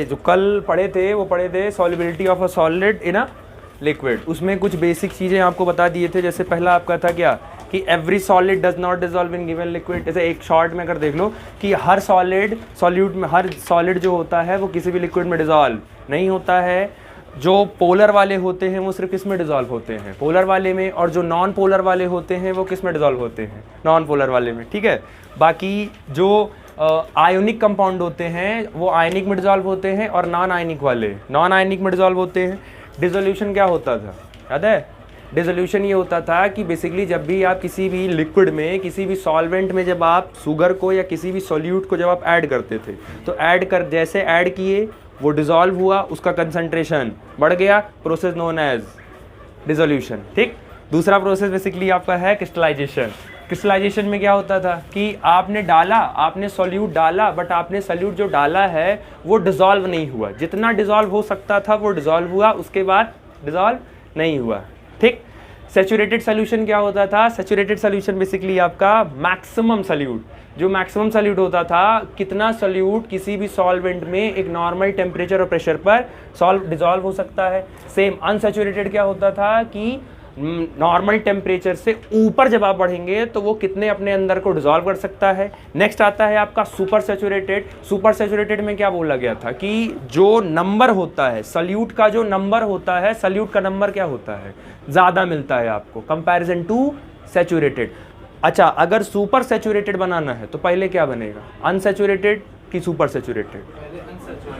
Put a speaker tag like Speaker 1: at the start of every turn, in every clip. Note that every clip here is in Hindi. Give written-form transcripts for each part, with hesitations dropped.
Speaker 1: जो कल पढ़े थे वो पढ़े थे solubility of a solid in a liquid. उसमें कुछ बेसिक चीज़ें आपको बता दिए थे। जैसे पहला आपका था क्या कि every solid does not dissolve in given liquid. जैसे एक शॉर्ट में अगर देख लो कि हर सॉल्यूट में हर सॉलिड जो होता है वो किसी भी लिक्विड में डिजॉल्व नहीं होता है। जो पोलर वाले होते हैं वो सिर्फ किस में डिजॉल्व होते हैं, पोलर वाले में, और जो नॉन पोलर वाले होते हैं वो किस में डिजॉल्व होते हैं, नॉन पोलर वाले में। ठीक है, बाकी जो आयोनिक कंपाउंड होते हैं वो आयनिक में डिजॉल्व होते हैं और नॉन आयनिक वाले नॉन आयनिक में डिजॉल्व होते हैं। डिसोल्यूशन क्या होता था याद है? डिसोल्यूशन ये होता था कि बेसिकली जब भी आप किसी भी लिक्विड में, किसी भी सॉल्वेंट में जब आप शुगर को या किसी भी सॉल्यूट को जब आप ऐड करते थे तो जैसे ऐड किए वो डिसॉल्व हुआ, उसका कंसंट्रेशन बढ़ गया, प्रोसेस नोन एज डिसोल्यूशन। ठीक, दूसरा प्रोसेस बेसिकली आपका है क्रिस्टलाइजेशन। क्रिस्टलाइजेशन में क्या होता था कि आपने सॉल्यूट डाला, बट आपने सॉल्यूट जो डाला है वो डिसॉल्व नहीं हुआ। जितना डिसॉल्व हो सकता था वो डिसॉल्व हुआ, उसके बाद डिसॉल्व नहीं हुआ। ठीक, सैचुरेटेड सॉल्यूशन क्या होता था? सैचुरेटेड सॉल्यूशन बेसिकली आपका मैक्सिमम सॉल्यूट, जो मैक्सिमम सॉल्यूट होता था, कितना सॉल्यूट किसी भी सॉल्वेंट में एक नॉर्मल टेम्परेचर और प्रेशर पर डिसॉल्व हो सकता है। सेम अनसैचुरेटेड क्या होता था कि नॉर्मल टेम्परेचर से ऊपर जब आप बढ़ेंगे तो वो कितने अपने अंदर को डिसॉल्व कर सकता है। नेक्स्ट आता है आपका सुपर सैचुरेटेड। सुपर सैचुरेटेड में क्या बोला गया था कि जो नंबर होता है सॉल्यूट का, जो नंबर होता है सॉल्यूट का नंबर क्या होता है, ज़्यादा मिलता है आपको कंपैरिजन टू सैचुरेटेड। अच्छा, अगर सुपर सैचुरेटेड बनाना है तो पहले क्या बनेगा, अनसैचुरेटेड कि सुपर सैचुरेटेड?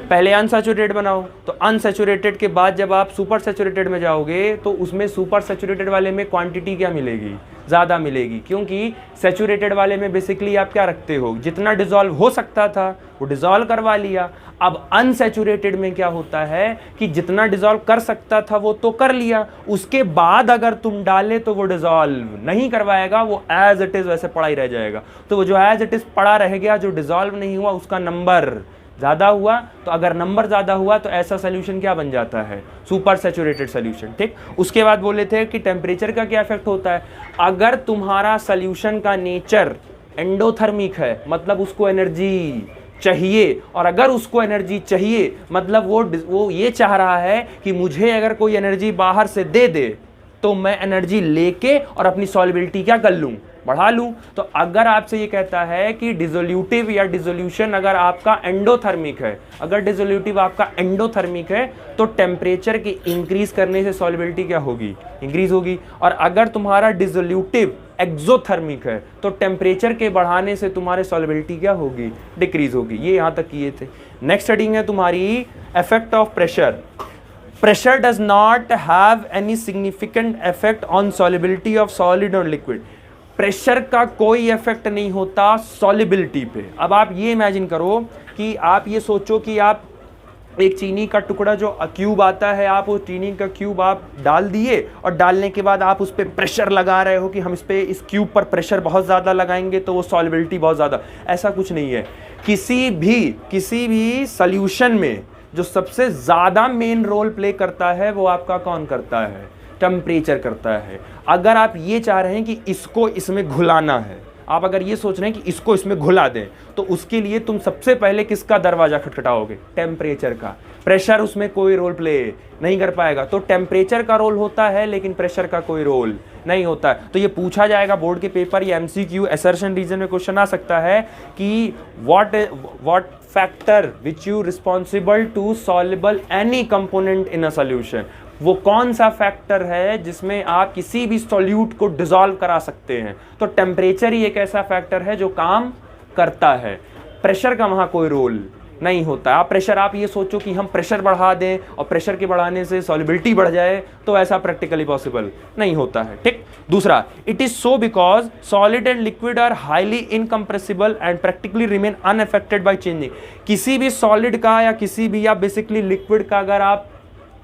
Speaker 1: पहले अनसैचुरेटेड बनाओ, तो अनसैचुरेटेड के बाद जब आप सुपर सैचुरेटेड में जाओगे तो उसमें सुपर सैचुरेटेड वाले में क्वांटिटी क्या मिलेगी, ज़्यादा मिलेगी, क्योंकि सैचुरेटेड वाले में बेसिकली आप क्या रखते हो, जितना डिसॉल्व हो सकता था वो डिसॉल्व करवा लिया। अब अनसैचुरेटेड में क्या होता है कि जितना डिसॉल्व कर सकता था वो तो कर लिया, उसके बाद अगर तुम डाले तो वो डिसॉल्व नहीं करवाएगा, वो एज इट इज़ वैसे पड़ा ही रह जाएगा। तो वो जो एज इट इज़ पड़ा रह गया, जो डिसॉल्व नहीं हुआ, उसका नंबर ज़्यादा हुआ। तो अगर नंबर ज़्यादा हुआ तो ऐसा सोल्यूशन क्या बन जाता है, सुपर सैचुरेटेड सोल्यूशन। ठीक, उसके बाद बोले थे कि टेम्परेचर का क्या इफेक्ट होता है। अगर तुम्हारा सोल्यूशन का नेचर एंडोथर्मिक है, मतलब उसको एनर्जी चाहिए, और अगर उसको एनर्जी चाहिए मतलब वो ये चाह रहा है कि मुझे अगर कोई एनर्जी बाहर से दे दे तो मैं एनर्जी लेके और अपनी सॉल्युबिलिटी क्या कर लूँ, बढ़ा लूँ। तो अगर आपसे ये कहता है कि डिसोल्यूटिव या डिसोल्यूशन अगर आपका एंडोथर्मिक है, अगर डिसोल्यूटिव आपका एंडोथर्मिक है तो टेम्परेचर की इंक्रीज करने से सॉल्युबिलिटी क्या होगी, इंक्रीज होगी। और अगर तुम्हारा डिसोल्यूटिव एक्सोथर्मिक है तो टेम्परेचर के बढ़ाने से तुम्हारे सॉल्युबिलिटी क्या होगी, डिक्रीज होगी। ये यहाँ तक किए थे। नेक्स्ट हेडिंग है तुम्हारी effect of pressure. Pressure does not have any significant effect on solubility of solid or liquid. Pressure का कोई इफेक्ट नहीं होता सॉल्युबिलिटी पे। अब आप ये इमेजिन करो कि आप ये सोचो कि आप एक चीनी का टुकड़ा जो क्यूब आता है, आप वो चीनी का क्यूब आप डाल दिए और डालने के बाद आप उस पर प्रेशर लगा रहे हो कि हम इस क्यूब पर प्रेशर बहुत ज़्यादा लगाएंगे तो वो सॉल्युबिलिटी बहुत ज़्यादा। ऐसा कुछ नहीं है। किसी भी सॉल्यूशन में जो सबसे ज़्यादा मेन रोल प्ले करता है वो आपका कौन करता है, टेम्परेचर करता है। अगर आप ये चाह रहे हैं कि इसको इसमें घुलाना है, आप अगर ये सोच रहे हैं कि इसको इसमें घुला दें, तो उसके लिए तुम सबसे पहले किसका दरवाजा खटखटाओगे, टेम्परेचर का। प्रेशर उसमें कोई रोल प्ले नहीं कर पाएगा। तो टेम्परेचर का रोल होता है लेकिन प्रेशर का कोई रोल नहीं होता है। तो ये पूछा जाएगा बोर्ड के पेपर या एमसीक्यू असर्शन रीजन में क्वेश्चन आ सकता है कि what factor which you responsible to soluble any component in a solution. वो कौन सा फैक्टर है जिसमें आप किसी भी सॉल्यूट को डिसॉल्व करा सकते हैं। तो टेम्परेचर ही एक ऐसा फैक्टर है जो काम करता है। प्रेशर का वहाँ कोई रोल नहीं होता। आप ये सोचो कि हम प्रेशर बढ़ा दें और प्रेशर के बढ़ाने से सॉल्युबिलिटी बढ़ जाए, तो ऐसा प्रैक्टिकली पॉसिबल नहीं होता है। ठीक, दूसरा, it is so because solid and liquid are highly incompressible and practically remain unaffected by changing. किसी भी सॉलिड का या किसी भी या बेसिकली लिक्विड का अगर आप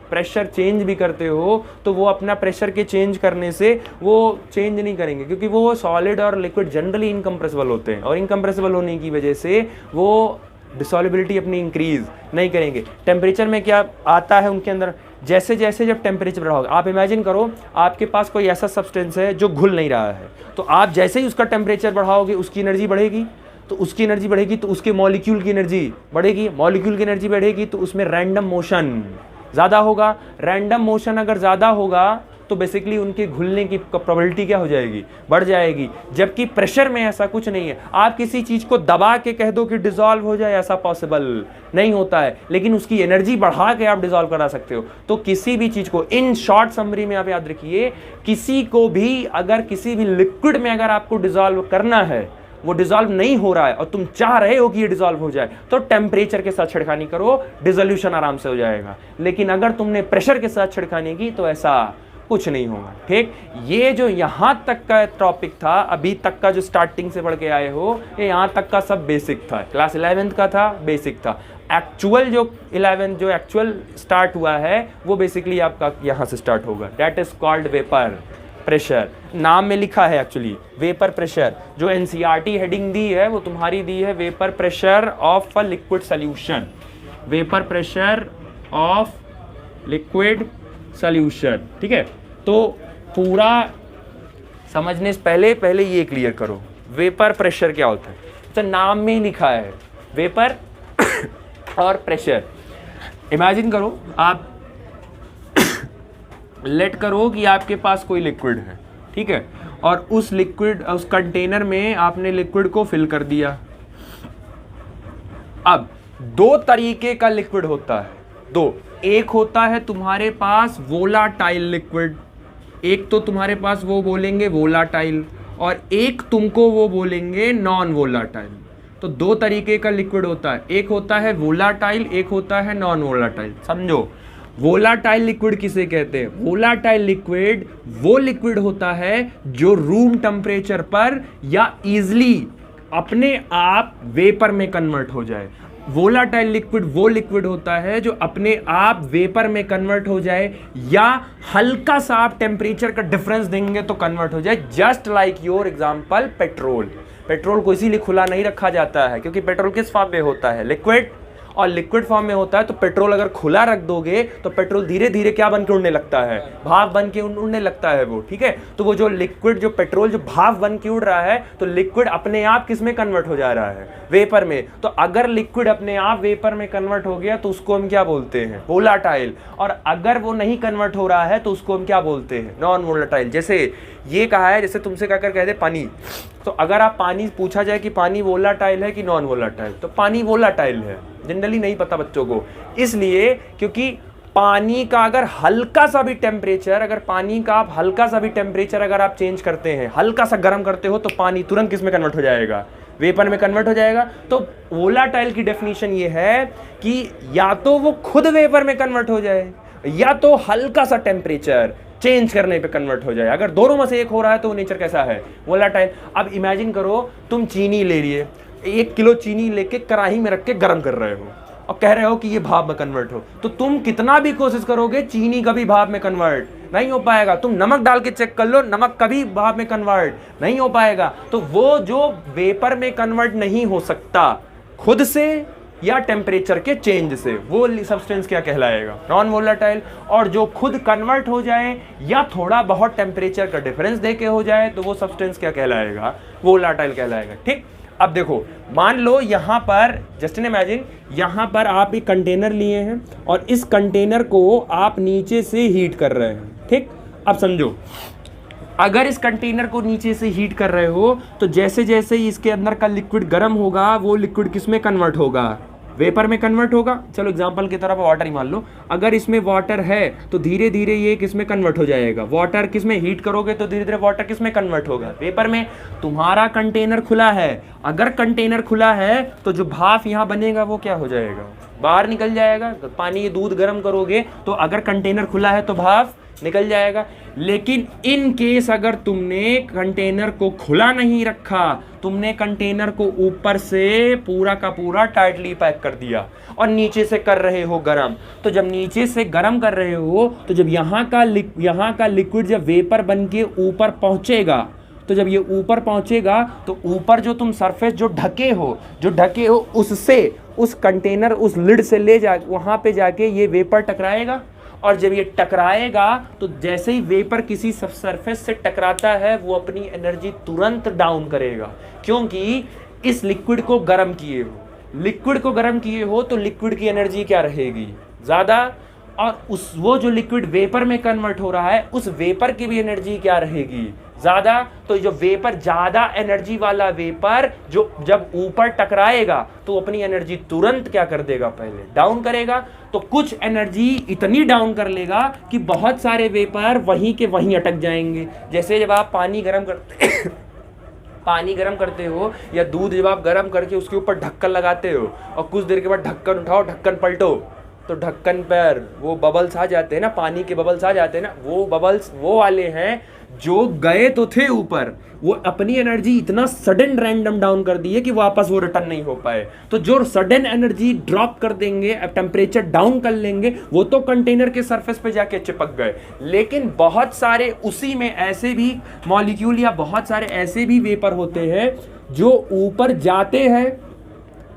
Speaker 1: प्रेशर चेंज भी करते हो तो वो अपना प्रेशर के चेंज करने से वो चेंज नहीं करेंगे, क्योंकि वो सॉलिड और लिक्विड जनरली इनकम्प्रेसिबल होते हैं और इनकम्प्रेसिबल होने की वजह से वो डिसॉल्युबिलिटी अपनी इंक्रीज नहीं करेंगे। टेम्परेचर में क्या आता है उनके अंदर, जैसे जैसे जब टेम्परेचर बढ़ाओगे, आप इमेजिन करो आपके पास कोई ऐसा सब्सटेंस है जो घुल नहीं रहा है, तो आप जैसे ही उसका टेम्परेचर बढ़ाओगे उसकी एनर्जी बढ़ेगी। तो उसकी एनर्जी बढ़ेगी तो उसके मॉलिक्यूल की एनर्जी बढ़ेगी, मॉलिक्यूल की एनर्जी बढ़ेगी तो उसमें रैंडम मोशन ज़्यादा होगा, रैंडम मोशन अगर ज़्यादा होगा तो बेसिकली उनके घुलने की प्रोबेबिलिटी क्या हो जाएगी, बढ़ जाएगी। जबकि प्रेशर में ऐसा कुछ नहीं है, आप किसी चीज़ को दबा के कह दो कि डिसॉल्व हो जाए, ऐसा पॉसिबल नहीं होता है, लेकिन उसकी एनर्जी बढ़ा के आप डिसॉल्व करा सकते हो। तो किसी भी चीज़ को इन शॉर्ट समरी में आप याद रखिए, किसी को भी अगर किसी भी लिक्विड में अगर आपको डिसॉल्व करना है, वो डिसॉल्व नहीं हो रहा है और तुम चाह रहे हो कि ये डिसॉल्व हो जाए, तो टेम्परेचर के साथ छिड़खानी करो, डिसोल्यूशन आराम से हो जाएगा। लेकिन अगर तुमने प्रेशर के साथ छिड़खानी की तो ऐसा कुछ नहीं होगा। ठीक, ये जो यहाँ तक का टॉपिक था, अभी तक का जो स्टार्टिंग से पढ़ के आए हो, ये यहाँ तक का सब बेसिक था, क्लास 11th का था, बेसिक था। एक्चुअल जो 11 जो एक्चुअल स्टार्ट हुआ है वो बेसिकली आपका यहाँ से स्टार्ट होगा। That is called vapour pressure, नाम में लिखा है एक्चुअली वेपर प्रेशर। जो एनसीईआरटी हेडिंग दी है वो तुम्हारी दी है vapour pressure of a liquid solution, vapour pressure of liquid solution. ठीक है, तो पूरा समझने से पहले ये क्लियर करो वेपर प्रेशर क्या होता है। तो नाम में ही लिखा है वेपर और प्रेशर। इमेजिन करो, आप लेट करो कि आपके पास कोई लिक्विड है, ठीक है, और उस लिक्विड उस कंटेनर में आपने लिक्विड को फिल कर दिया। अब दो तरीके का लिक्विड होता है, दो, एक होता है तुम्हारे पास वोलाटाइल लिक्विड, एक तो तुम्हारे पास वो बोलेंगे वोलाटाइल और एक तुमको वो बोलेंगे नॉन वोलाटाइल। तो दो तरीके का लिक्विड होता है, एक होता है वोलाटाइल, एक होता है नॉन वोलाटाइल। समझो, वोलाटाइल लिक्विड किसे कहते हैं? वोलाटाइल लिक्विड वो लिक्विड होता है जो रूम टेम्परेचर पर या इजिली अपने आप वेपर में कन्वर्ट हो जाए। वोलाटाइल लिक्विड वो लिक्विड होता है जो अपने आप वेपर में कन्वर्ट हो जाए या हल्का सा आप टेम्परेचर का डिफरेंस देंगे तो कन्वर्ट हो जाए। Just like your example petrol. Petrol को इसीलिए खुला नहीं रखा जाता है क्योंकि पेट्रोल किस फॉर्म में होता है? लिक्विड, और लिक्विड फॉर्म में होता है। तो पेट्रोल अगर खुला रख दोगे तो पेट्रोल धीरे धीरे क्या बन के उड़ने लगता है? भाप बन के उड़ने लगता है वो, ठीक है। तो वो जो लिक्विड, जो पेट्रोल जो भाप बन के उड़ रहा है, तो लिक्विड अपने आप किस में कन्वर्ट हो जा रहा है? वेपर में। तो अगर लिक्विड अपने आप वेपर में कन्वर्ट हो गया तो उसको हम क्या बोलते हैं? वोलाटाइल। और अगर वो नहीं कन्वर्ट हो रहा है तो उसको हम क्या बोलते हैं? Non volatile. जैसे ये कहा है, जैसे तुमसे कहकर कहते पानी, तो अगर आप पानी पूछा जाए कि पानी वोलाटाइल है कि नॉन वोलाटाइल, तो पानी वोलाटाइल है। जनरली नहीं पता बच्चों को, इसलिए क्योंकि पानी का अगर हल्का सा भी टेम्परेचर, अगर पानी का आप हल्का सा भी टेम्परेचर अगर आप चेंज करते हैं, हल्का सा गर्म करते हो, तो पानी तुरंत किस में कन्वर्ट हो जाएगा? वेपर में कन्वर्ट हो जाएगा। तो वोलाटाइल की डेफिनेशन ये है कि या तो वो खुद वेपर में कन्वर्ट हो जाए या तो हल्का सा टेम्परेचर चेंज करने पे कन्वर्ट हो जाए। अगर दोनों में से एक हो रहा है तो वो नेचर कैसा है? वोलाटाइल। अब इमेजिन करो, तुम चीनी ले लिए, 1 किलो चीनी लेके कढ़ाई में रख के गर्म कर रहे हो और कह रहे हो कि ये भाप में कन्वर्ट हो, तो तुम कितना भी कोशिश करोगे चीनी कभी भाप में कन्वर्ट नहीं हो पाएगा। तुम नमक डाल के चेक कर लो, नमक कभी भाप में कन्वर्ट नहीं हो पाएगा। तो वो जो वेपर में कन्वर्ट नहीं हो सकता खुद से या टेम्परेचर के चेंज से, वो सब्सटेंस क्या कहलाएगा? Non volatile. और जो खुद कन्वर्ट हो जाए या थोड़ा बहुत टेम्परेचर का डिफरेंस देके हो जाए तो वो सब्सटेंस क्या कहलाएगा? वोलाटाइल कहलाएगा। ठीक। अब देखो, मान लो यहाँ पर जस्ट इमेजिन, यहाँ पर आप एक कंटेनर लिए हैं और इस कंटेनर को आप नीचे से हीट कर रहे हैं। ठीक। अब समझो, अगर इस कंटेनर को नीचे से हीट कर रहे हो तो जैसे जैसे ही इसके अंदर का लिक्विड गर्म होगा, वो लिक्विड किस में कन्वर्ट होगा? वेपर में कन्वर्ट होगा। चलो एग्जांपल की तरफ वाटर ही मान लो, अगर इसमें वाटर है तो धीरे धीरे ये किस में कन्वर्ट हो जाएगा? वाटर किस में हीट करोगे तो धीरे धीरे वाटर किस में कन्वर्ट होगा? वेपर में। तुम्हारा कंटेनर खुला है, अगर कंटेनर खुला है तो जो भाप यहाँ बनेगा वो क्या हो जाएगा? बाहर निकल जाएगा। तो पानी, दूध गर्म करोगे तो अगर कंटेनर खुला है तो भाप निकल जाएगा। लेकिन इन केस अगर तुमने कंटेनर को खुला नहीं रखा, तुमने कंटेनर को ऊपर से पूरा का पूरा टाइटली पैक कर दिया और नीचे से कर रहे हो गरम, तो जब नीचे से गरम कर रहे हो तो जब यहाँ का लिक्विड जब वेपर बन के ऊपर पहुँचेगा, तो जब ये ऊपर पहुँचेगा तो ऊपर जो तुम सरफेस जो ढके हो उससे, उस कंटेनर, उस लिड से ले जा वहाँ पे जाके ये वेपर टकराएगा। और जब ये टकराएगा तो जैसे ही वेपर किसी सरफेस से टकराता है वो अपनी एनर्जी तुरंत डाउन करेगा, क्योंकि इस लिक्विड को गर्म किए हो, लिक्विड को गर्म किए हो तो लिक्विड की एनर्जी क्या रहेगी, ज़्यादा, और उस वो जो लिक्विड वेपर में कन्वर्ट हो रहा है उस वेपर की भी एनर्जी क्या रहेगी, ज़्यादा। तो जो वेपर, ज़्यादा एनर्जी वाला वेपर जो जब ऊपर टकराएगा तो अपनी एनर्जी तुरंत क्या कर देगा, पहले डाउन करेगा। तो कुछ एनर्जी इतनी डाउन कर लेगा कि बहुत सारे वेपर वहीं के वहीं अटक जाएंगे। जैसे जब आप पानी गर्म करते पानी गर्म करते हो या दूध जब आप गर्म करके उसके ऊपर ढक्कन लगाते हो और कुछ देर के बाद ढक्कन उठाओ, ढक्कन पलटो, तो ढक्कन पर वो बबल्स आ जाते हैं ना, पानी के बबल्स आ जाते हैं ना, वो बबल्स वो वाले हैं जो गए तो थे ऊपर, वो अपनी एनर्जी इतना सडन रैंडम डाउन कर दी है कि वापस वो रिटर्न नहीं हो पाए। तो जो सडन एनर्जी ड्रॉप कर देंगे, अब टेम्परेचर डाउन कर लेंगे, वो तो कंटेनर के सरफेस पे जाके चिपक गए। लेकिन बहुत सारे उसी में ऐसे भी मॉलिक्यूल या बहुत सारे ऐसे भी वेपर होते हैं जो ऊपर जाते हैं,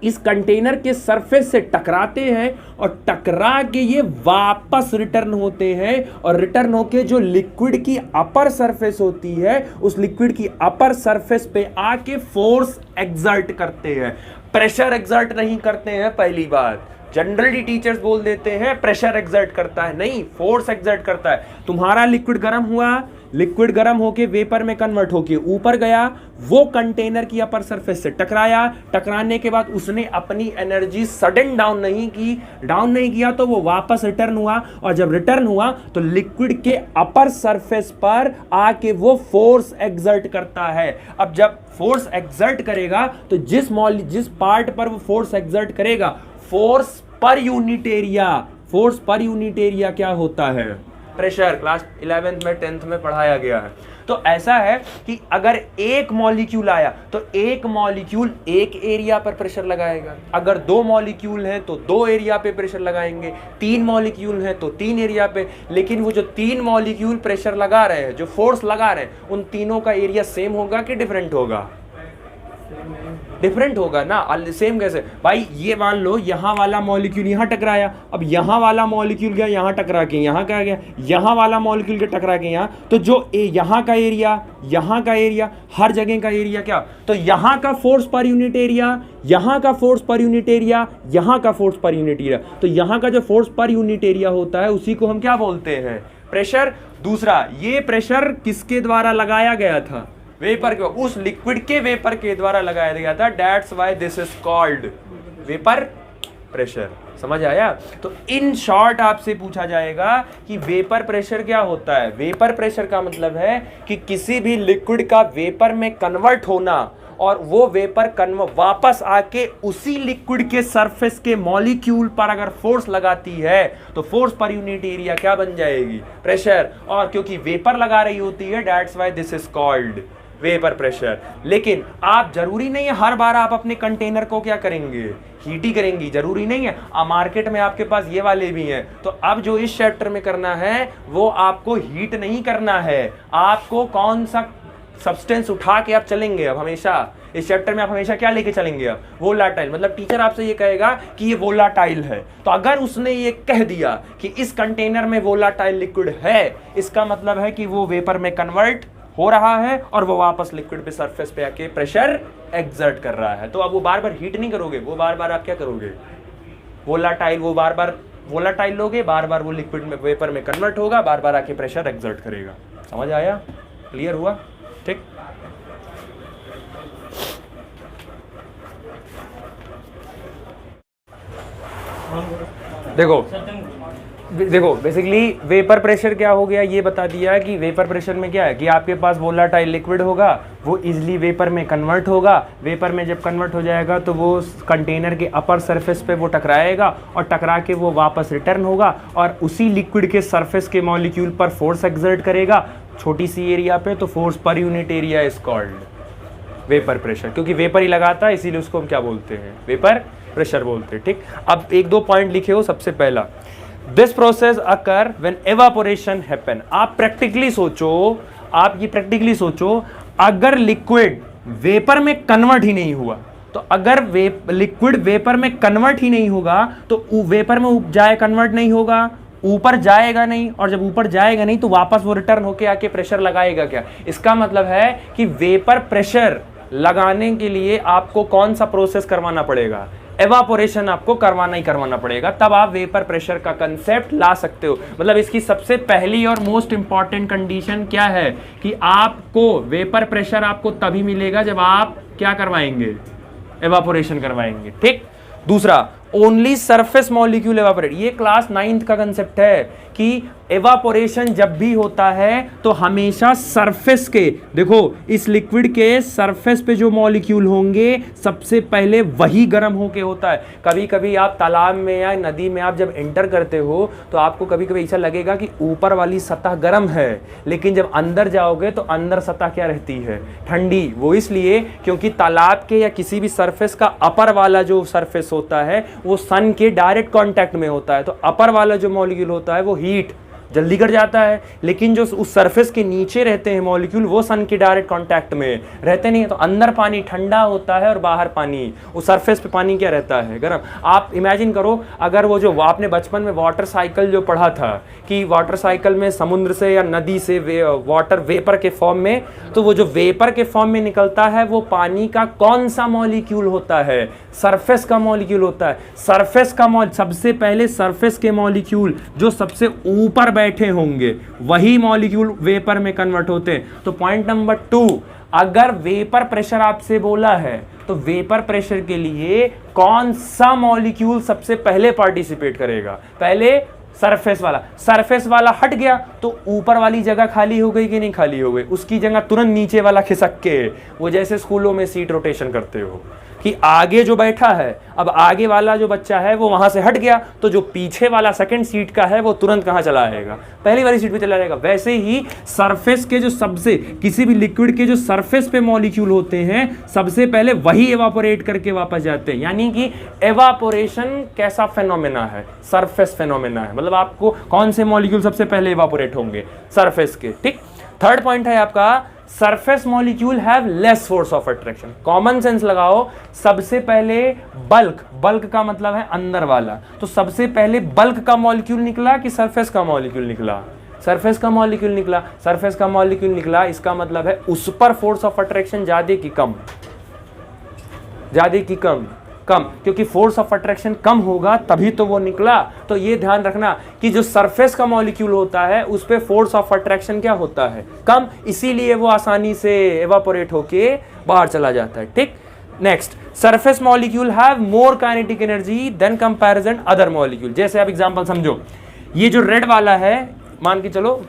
Speaker 1: इस कंटेनर के सरफेस से टकराते हैं और टकरा के ये वापस रिटर्न होते हैं, और रिटर्न होके जो लिक्विड की अपर सरफेस होती है उस लिक्विड की अपर सरफेस पे आके फोर्स एक्सर्ट करते हैं, प्रेशर एक्सर्ट नहीं करते हैं। पहली बात, जनरली टीचर्स बोल देते हैं प्रेशर एक्सर्ट करता है, नहीं, फोर्स एक्सर्ट करता है। तुम्हारा लिक्विड गर्म हुआ, लिक्विड गर्म होके वेपर में कन्वर्ट होके ऊपर गया, वो कंटेनर की अपर सरफेस से टकराया, टकराने के बाद उसने अपनी एनर्जी सडन डाउन नहीं किया तो वो वापस रिटर्न हुआ, और जब रिटर्न हुआ तो लिक्विड के अपर सरफेस पर आके वो फोर्स एक्सर्ट करता है। अब जब फोर्स एक्सर्ट करेगा तो जिस पार्ट पर वो फोर्स एक्सर्ट करेगा, फोर्स पर यूनिट एरिया क्या होता है, प्रेशर। क्लास 11th में 10th में पढ़ाया गया है। तो ऐसा है कि अगर एक मॉलिक्यूल आया तो एक मॉलिक्यूल एक एरिया पर प्रेशर लगाएगा, अगर 2 मॉलिक्यूल हैं तो 2 एरिया पे प्रेशर लगाएंगे, 3 मॉलिक्यूल हैं तो 3 एरिया पे। लेकिन वो जो 3 मॉलिक्यूल प्रेशर लगा रहे हैं, जो फोर्स लगा रहे हैं, उन तीनों का एरिया सेम होगा कि डिफरेंट होगा, डिफरेंट होगा ना। सेम कैसे भाई, ये मान लो यहाँ वाला मॉलिक्यूल यहाँ टकराया, अब यहाँ वाला मॉलिक्यूल गया यहाँ टकरा के यहाँ क्या गया, यहाँ वाला मॉलिक्यूल गया टकरा के यहाँ, तो जो यहाँ का एरिया, हर जगह का एरिया क्या, तो यहाँ का फोर्स पर यूनिट एरिया, यहाँ का फोर्स पर यूनिट एरिया, यहाँ का फोर्स पर यूनिट एरिया, तो यहाँ का जो फोर्स पर यूनिट एरिया होता है उसी को हम क्या बोलते हैं, प्रेशर। दूसरा, ये प्रेशर किसके द्वारा लगाया गया था, वेपर के, उस लिक्विड के वेपर के द्वारा लगाया गया था। That's why this is called vapour pressure. समझ आया। तो इन शॉर्ट आपसे पूछा जाएगा कि वेपर प्रेशर क्या होता है। वेपर प्रेशर का मतलब है कि किसी भी लिक्विड का वेपर में कन्वर्ट होना और वो वेपर वापस आके उसी लिक्विड के सरफेस के मॉलिक्यूल पर अगर फोर्स लगाती है तो फोर्स पर यूनिट एरिया क्या बन जाएगी, प्रेशर। और क्योंकि वेपर लगा रही होती है, that's why this is called vapour pressure. लेकिन आप जरूरी नहीं है हर बार आप अपने कंटेनर को क्या करेंगे, हीट ही करेंगी, जरूरी नहीं है। मार्केट में आपके पास ये वाले भी हैं। तो अब जो इस चैप्टर में करना है वो आपको हीट नहीं करना है, आपको कौन सा सब्सटेंस उठा के आप चलेंगे। अब हमेशा इस चैप्टर में आप हमेशा क्या लेके चलेंगे, अब वोलाटाइल। मतलब टीचर आपसे ये कहेगा कि ये वोलाटाइल है, तो अगर उसने ये कह दिया कि इस कंटेनर में वोलाटाइल लिक्विड है, इसका मतलब है कि वो वेपर में कन्वर्ट हो रहा है और वो वापस लिक्विड पे सरफेस पे आके प्रेशर एक्सर्ट कर रहा है। तो अब वो बार बार हीट नहीं करोगे, वो बार बार आप क्या करोगे, वोलाटाइल, वो बार बार वोलाटाइल लोगे, बार बार वो लिक्विड में वेपर में कन्वर्ट होगा, बार बार आके प्रेशर एक्सर्ट करेगा। समझ आया, क्लियर हुआ, ठीक। देखो बेसिकली वेपर प्रेशर क्या हो गया, ये बता दिया कि वेपर प्रेशर में क्या है कि आपके पास वोलाटाइल लिक्विड होगा, वो इजीली वेपर में कन्वर्ट होगा। वेपर में जब कन्वर्ट हो जाएगा तो वो कंटेनर के अपर सरफेस पे वो टकराएगा और टकरा के वो वापस रिटर्न होगा और उसी लिक्विड के सरफेस के मॉलिक्यूल पर फोर्स एक्सर्ट करेगा छोटी सी एरिया पे। तो force per unit area is called vapour pressure, क्योंकि वेपर ही लगाता है इसीलिए उसको हम क्या बोलते हैं, वेपर प्रेशर बोलते हैं, ठीक। अब 1-2 पॉइंट लिखे हो। सबसे पहला, this process occur when evaporation happen. आप प्रैक्टिकली सोचो, अगर लिक्विड वेपर में कन्वर्ट ही नहीं हुआ, तो अगर लिक्विड वेपर में कन्वर्ट ही नहीं होगा तो वेपर में जाए कन्वर्ट नहीं होगा, ऊपर जाएगा नहीं, और जब ऊपर जाएगा नहीं तो वापस वो रिटर्न होके आके प्रेशर लगाएगा क्या। इसका मतलब है कि वेपर प्रेशर लगाने के लिए आपको कौन सा प्रोसेस करवाना पड़ेगा? एवापोरेशन आपको करवाना ही करवाना पड़ेगा, तब आप वेपर प्रेशर का कंसेप्ट ला सकते हो। मतलब इसकी सबसे पहली और मोस्ट इंपॉर्टेंट कंडीशन क्या है कि आपको वेपर प्रेशर आपको तभी मिलेगा जब आप क्या करवाएंगे? एवापोरेशन करवाएंगे। ठीक। दूसरा, ओनली सरफेस मॉलिक्यूल एवापोरेट। ये क्लास 9th का कंसेप्ट है कि एवापोरेशन जब भी होता है तो हमेशा सरफेस के, देखो इस लिक्विड के सरफेस पे जो मॉलिक्यूल होंगे सबसे पहले वही गर्म होके होता है। कभी कभी आप तालाब में या नदी में आप जब एंटर करते हो तो आपको कभी कभी ऐसा लगेगा कि ऊपर वाली सतह गर्म है, लेकिन जब अंदर जाओगे तो अंदर सतह क्या रहती है? ठंडी। वो इसलिए क्योंकि तालाब के या किसी भी सरफेस का अपर वाला जो सरफेस होता है वो सन के डायरेक्ट कांटेक्ट में होता है, तो अपर वाला जो मॉलिक्यूल होता है वो हीट जल्दी कर जाता है, लेकिन जो उस सरफेस के नीचे रहते हैं मॉलिक्यूल वो सन के डायरेक्ट कांटेक्ट में रहते नहीं है। तो अंदर पानी ठंडा होता है और बाहर पानी, उस सरफेस पे पानी क्या रहता है? गर्म। आप इमेजिन करो, अगर वो जो आपने बचपन में वाटर साइकिल जो पढ़ा था कि वाटर साइकिल में समुद्र से या नदी से वाटर वेपर के फॉर्म में, तो वो जो वेपर के फॉर्म में निकलता है वो पानी का कौन सा मॉलिक्यूल होता है? सरफेस का मॉलिक्यूल होता है। सरफेस का सबसे पहले सरफेस के मॉलिक्यूल जो सबसे ऊपर बैठे होंगे वही मॉलिक्यूल वेपर में कन्वर्ट होते हैं। तो पॉइंट नंबर 2, अगर वेपर प्रेशर आपसे बोला है तो वेपर प्रेशर के लिए कौन सा मॉलिक्यूल सबसे पहले पार्टिसिपेट करेगा? पहले सरफेस वाला हट गया तो ऊपर वाली जगह खाली हो गई कि नहीं खाली हो गई? उसकी जगह तुरंत नीचे वाला खिसक के, वो जैसे स्कूलों में सीट रोटेशन करते हो कि आगे जो बैठा है, अब आगे वाला जो बच्चा है वो वहां से हट गया तो जो पीछे वाला सेकंड सीट का है वो तुरंत कहां चला आएगा? पहली वाली सीट पे चला जाएगा। वैसे ही सरफेस के जो सबसे, किसी भी लिक्विड के जो सरफेस पे मॉलिक्यूल होते हैं सबसे पहले वही एवापोरेट करके वापस जाते हैं। यानी कि एवापोरेशन कैसा फेनोमेना है? सरफेस फेनोमेना है। मतलब आपको कौन से मॉलिक्यूल सबसे पहले एवापोरेट होंगे? सरफेस के। ठीक। थर्ड पॉइंट है आपका, surface molecule have less force of attraction. Common sense लगाओ, सबसे पहले बल्क का मतलब है अंदर वाला, तो सबसे पहले बल्क का मॉलिक्यूल निकला कि सरफेस का मॉलिक्यूल निकला? सरफेस का मॉलिक्यूल निकला। सरफेस का मॉलिक्यूल निकला, इसका मतलब है उस पर फोर्स ऑफ अट्रैक्शन ज्यादा की कम? ज्यादा की कम? कम, क्योंकि फोर्स ऑफ अट्रैक्शन कम होगा तभी तो वो निकला। तो ये ध्यान रखना कि जो सरफेस का मॉलिक्यूल होता है उस पे फोर्स ऑफ अट्रैक्शन क्या होता है? कम, इसीलिए वो आसानी से एवापोरेट होके बाहर चला जाता है। ठीक। Next, surface molecule have more kinetic energy than comparison other molecule. जैसे आप एग्जांपल समझो, ये जो रेड वाला है, मान के चलो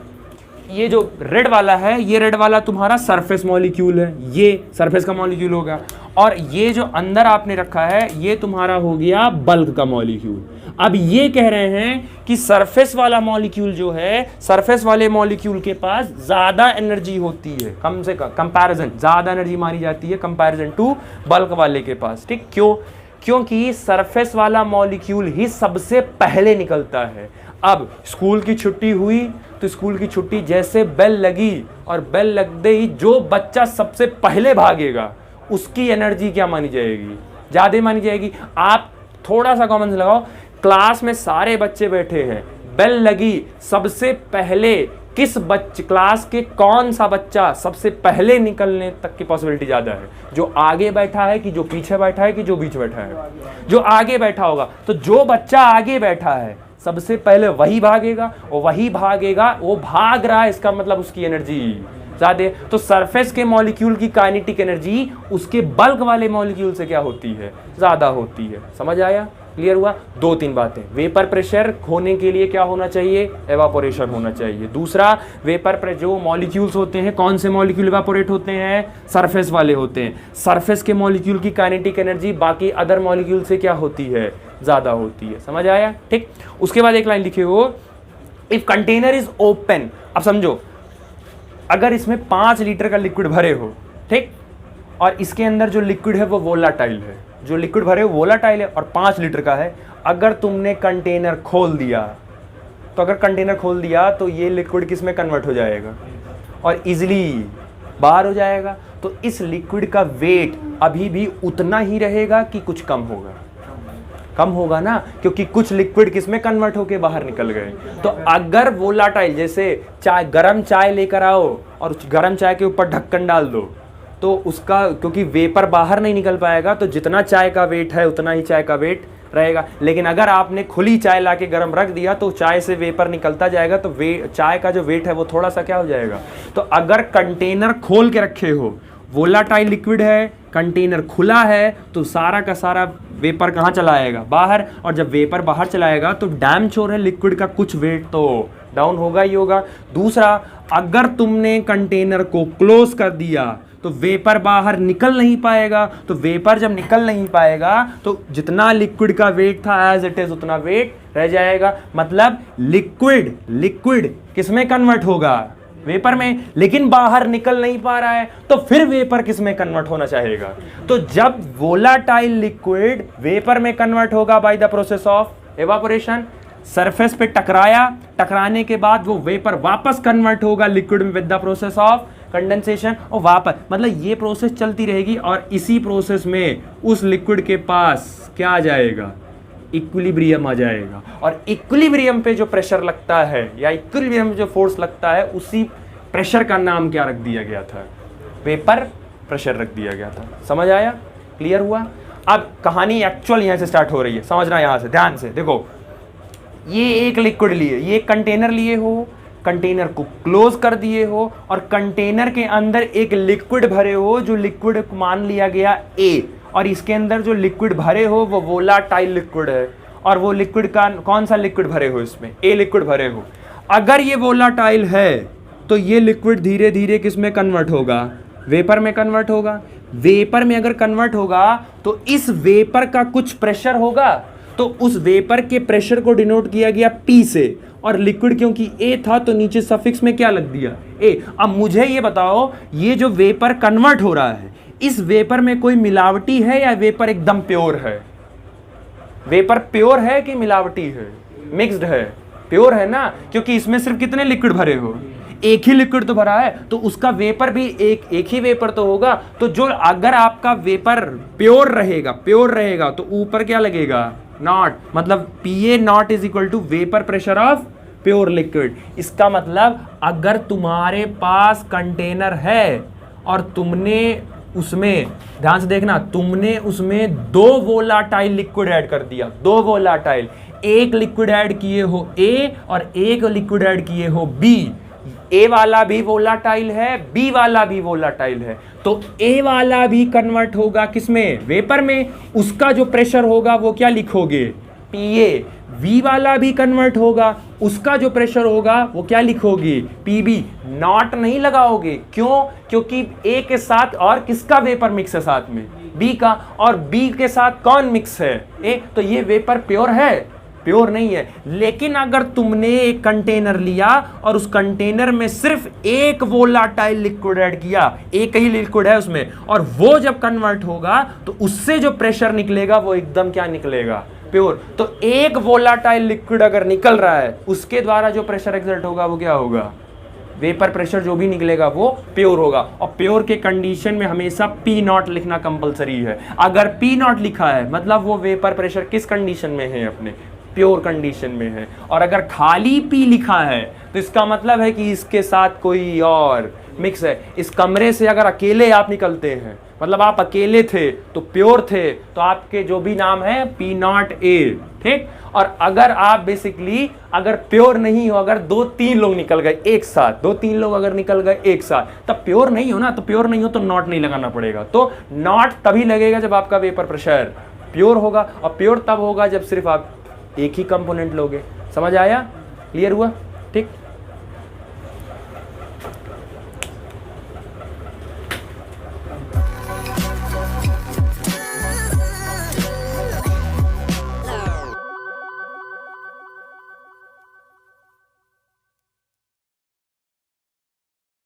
Speaker 1: ये जो रेड वाला है, ये रेड वाला तुम्हारा सरफेस मॉलिक्यूल है, ये सरफेस का मॉलिक्यूल होगा, और ये जो अंदर आपने रखा है ये तुम्हारा हो गया बल्क का मॉलिक्यूल। अब ये कह रहे हैं कि सरफेस वाला मॉलिक्यूल जो है, सरफेस वाले मॉलिक्यूल के पास ज्यादा एनर्जी होती है, कम से कम कंपैरिजन ज्यादा एनर्जी मानी जाती है कंपैरिजन टू बल्क वाले के पास। ठीक। क्यों? क्योंकि सरफेस वाला मॉलिक्यूल ही सबसे पहले निकलता है। अब स्कूल की छुट्टी हुई तो स्कूल की छुट्टी जैसे बेल लगी और बेल लगते ही जो बच्चा सबसे पहले भागेगा उसकी एनर्जी क्या मानी जाएगी? ज्यादा मानी जाएगी। आप थोड़ा सा कॉमन लगाओ, क्लास में सारे बच्चे बैठे हैं, बेल लगी, सबसे पहले किस बच्चे, क्लास के कौन सा बच्चा सबसे पहले निकलने तक की पॉसिबिलिटी ज्यादा है? जो आगे बैठा है कि जो पीछे बैठा है कि जो बीच बैठा है? जो आगे बैठा होगा। तो जो बच्चा आगे बैठा है सबसे पहले वही भागेगा, और वही भागेगा, वो भाग रहा है, इसका मतलब उसकी एनर्जी ज्यादा। तो सरफेस के मॉलिक्यूल की काइनेटिक एनर्जी उसके बल्क वाले मॉलिक्यूल से क्या होती है? ज्यादा होती है। समझ आया? क्लियर हुआ? 2-3 बातें। वेपर प्रेशर होने के लिए क्या होना चाहिए? एवापोरेशन होना चाहिए। दूसरा, वेपर प्रेशर जो मॉलिक्यूल्स होते हैं, कौन से मॉलिक्यूल एवापोरेट होते हैं? सरफेस वाले होते हैं। सरफेस के मॉलिक्यूल की काइनेटिक एनर्जी बाकी अदर मॉलिक्यूल से क्या होती है? ज्यादा होती है। समझ आया? ठीक। उसके बाद एक लाइन लिखे हो, इफ कंटेनर इज ओपन। अब समझो, अगर इसमें 5 लीटर का लिक्विड भरे हो, ठीक, और इसके अंदर जो लिक्विड है वो वोलाटाइल है, जो लिक्विड भरे हो वोलाटाइल है और 5 लीटर का है। अगर तुमने कंटेनर खोल दिया तो ये लिक्विड किस में कन्वर्ट हो जाएगा? और इजिली बाहर हो जाएगा। तो इस लिक्विड का वेट अभी भी उतना ही रहेगा कि कुछ कम होगा? कम होगा ना, क्योंकि कुछ लिक्विड किसमें कन्वर्ट होके बाहर निकल गए। तो अगर वोलाटाइल, जैसे चाय, गरम चाय लेकर आओ और गरम चाय के ऊपर ढक्कन डाल दो तो उसका क्योंकि वेपर बाहर नहीं निकल पाएगा, तो जितना चाय का वेट है उतना ही चाय का वेट रहेगा। लेकिन अगर आपने खुली चाय लाके गर्म रख दिया तो चाय से वेपर निकलता जाएगा, तो चाय का जो वेट है वो थोड़ा सा क्या हो जाएगा। तो अगर कंटेनर खोल के रखे हो, वोलाटाइल लिक्विड है, कंटेनर खुला है, तो सारा का सारा वेपर कहाँ चला आएगा, बाहर। और जब वेपर बाहर चलाएगा तो डैम श्योर है लिक्विड का कुछ वेट तो डाउन होगा ही होगा। दूसरा, अगर तुमने कंटेनर को क्लोज कर दिया तो वेपर बाहर निकल नहीं पाएगा, तो वेपर जब निकल नहीं पाएगा तो जितना लिक्विड का वेट था एज इट इज उतना वेट रह जाएगा। मतलब लिक्विड किसमें कन्वर्ट होगा, वेपर में, लेकिन बाहर निकल नहीं पा रहा है, तो फिर वेपर किस में कन्वर्ट होना चाहेगा। तो जब वोलाटाइल लिक्विड वेपर में कन्वर्ट होगा by the process of evaporation, surface पे टकराने के बाद वो वेपर वापस कन्वर्ट होगा लिक्विड में with the process of condensation, और वापस, मतलब ये प्रोसेस चलती रहेगी। और इसी प्रोसेस में उस लिक्विड के पास क्या आ जाएगा, इक्विलिब्रियम आ जाएगा। और इक्विलिब्रियम पे जो प्रेशर लगता है या इक्विलिब्रियम में जो फोर्स लगता है, उसी प्रेशर का नाम क्या रख दिया गया था, वेपर प्रेशर रख दिया गया था। समझ आया, क्लियर हुआ। अब कहानी एक्चुअल यहाँ से स्टार्ट हो रही है, समझना यहाँ से ध्यान से। देखो, ये एक लिक्विड लिए, ये कंटेनर लिए हो, कंटेनर को क्लोज कर दिए हो, और कंटेनर के अंदर एक लिक्विड भरे हो, जो लिक्विड मान लिया गया ए, और इसके अंदर जो लिक्विड भरे हो वो वोलाटाइल लिक्विड है। और वो लिक्विड का कौन सा लिक्विड भरे हो, इसमें ए लिक्विड भरे हो। अगर ये वोलाटाइल है तो ये लिक्विड धीरे धीरे किस में कन्वर्ट होगा, वेपर में कन्वर्ट होगा। वेपर में अगर कन्वर्ट होगा तो इस वेपर का कुछ प्रेशर होगा, तो उस वेपर के प्रेशर को डिनोट किया गया P से, और लिक्विड क्योंकि A था तो नीचे सफिक्स में क्या लग दिया, A। अब मुझे ये बताओ, ये जो वेपर कन्वर्ट हो रहा है, इस वेपर में कोई मिलावटी है या वेपर एकदम प्योर है? वेपर प्योर है कि मिलावटी है, मिक्स्ड है? प्योर है ना, क्योंकि इसमें सिर्फ कितने लिक्विड भरे हो, एक ही लिक्विड तो भरा है, तो उसका वेपर भी एक ही वेपर तो होगा। तो जो अगर आपका वेपर प्योर रहेगा तो ऊपर क्या लगेगा, नॉट, मतलब PA not is equal to vapour pressure of pure liquid. इसका मतलब अगर तुम्हारे पास कंटेनर है और तुमने उसमें, ध्यान से देखना, तुमने उसमें 2 वोलाटाइल लिक्विड ऐड कर दिया, 2 वोलाटाइल, एक लिक्विड ऐड किए हो A और एक लिक्विड ऐड किए हो B। A वाला भी वोलाटाइल है, B वाला भी वोलाटाइल है, तो A वाला भी कन्वर्ट होगा किसमें, वेपर में। उसका जो प्रेशर होगा वो क्या लिखोगे, PA। V वाला भी कन्वर्ट होगा, उसका जो प्रेशर होगा वो क्या लिखोगे, PB। नॉट नहीं लगाओगे, क्यों, क्योंकि A के साथ और किसका वेपर मिक्स है, साथ में B का, और B के साथ कौन मिक्स है, A। तो ये वेपर प्योर है, प्योर नहीं है। लेकिन अगर तुमने एक कंटेनर लिया और उस कंटेनर में सिर्फ एक वोलाटाइल लिक्विड ऐड किया, एक ही लिक्विड है उसमें, और वो जब कन्वर्ट होगा तो उससे जो प्रेशर निकलेगा वो एकदम क्या निकलेगा, प्योर। तो एक वोलाटाइल लिक्विड अगर निकल रहा है, उसके द्वारा जो प्रेशर एक्सर्ट होगा वो क्या होगा, वेपर प्रेशर जो भी निकलेगा वो प्योर होगा। और प्योर के कंडीशन में हमेशा P नॉट लिखना कंपलसरी है। अगर P नॉट लिखा है मतलब वो वेपर प्रेशर किस कंडीशन में है, अपने प्योर कंडीशन में है। और अगर खाली P लिखा है तो इसका मतलब है कि इसके साथ कोई और मिक्स है। इस कमरे से अगर अकेले आप निकलते हैं, मतलब आप अकेले थे तो प्योर थे, तो आपके जो भी नाम है P नॉट A, ठीक। और अगर आप बेसिकली अगर प्योर नहीं हो, अगर 2-3 लोग निकल गए एक साथ, 2-3 लोग अगर निकल गए एक साथ, तब प्योर नहीं हो ना, तो प्योर नहीं हो तो नॉट नहीं लगाना पड़ेगा। तो नॉट तभी लगेगा जब आपका वेपर प्रेशर प्योर होगा, और प्योर तब होगा जब सिर्फ आप एक ही कंपोनेंट लोगे। समझ आया, क्लियर हुआ, ठीक।